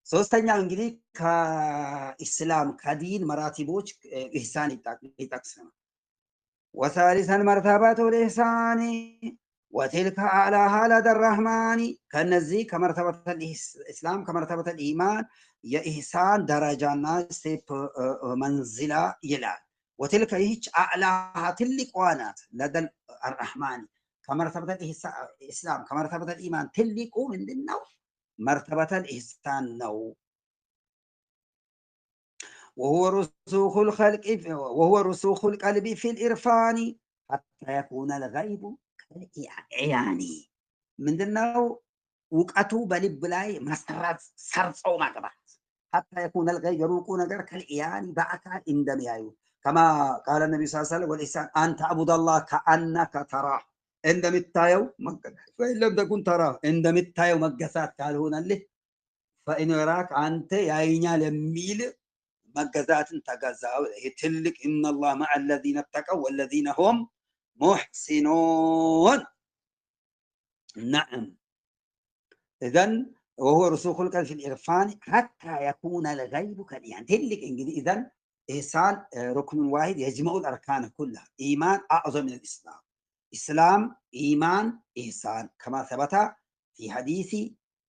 ሶስተኛው እንግዲህ ከኢስላም ከዲን መራቲቦች ኢህሳን ይጠቅስ ነው። ወሳሊሰን መርተበቱ ልኢህሳኒ ወትልከ አዕላሃ ለደ ረህማኒ ከነዚህ ከመርተበተል ኢስላም ከመርተበተል ኢማን የኢህሳን ደረጃና ስቴፕ መንዝላ ይላል። ወትልከ ይህች አዕላሃ ትልቋ ናት ለደል አርረህማኒ ከመርተበተል ኢስላም ከመርተበተል ኢማን ትልቁ ምንድን ነው? መርተበተል ኢህሳን ነው። وهو رسوخ القلب في الإرفان حتى يكون الغيب كالعيان ምንድነው? እውቀቱ በልብ ላይ መሰረት ሰርጾ መግባት حتى يكون الغيب የሩቁ ነገር ከልዕያን በአካል እንደሚያዩ كما قال النبي صلى الله عليه وسلم والإحسان أن تعبد الله كأنك تراه እንደምታየው فإن لم تكن تراه እንደምታየው መገሳት ካልሆነልህ فإن يراك አንተ ያይኛል የሚል መገዛትን ተገዛው። ይሄ ትልቅ ኢነላህ መዐ አለዚነ ተቀው ወለዚነ ሁም ሙሕሲኑን። ነዓም ኢዘን ወሁወ ሩሱኹል ቀልቢ ፊል ኢርፋን ሐታ የኩነ ልገይቡ ከልዕያን ትልቅ እንግዲህ ኢዘን ኢህሳን ሩክኑን ዋሂድ የጅመዑል አርካነ ኩለሃ ኢማን አዕዘም ሚነል ኢስላም ኢስላም ኢማን ኢህሳን ከማ ሰበተ ፊ ሐዲሲ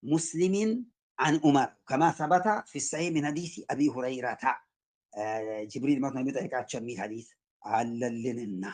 ሙስሊሚን عن عمر كما ثبت في الصحيح من حديث أبي هريرة جبريل مثلا يطيق أتشمي حديث على لنا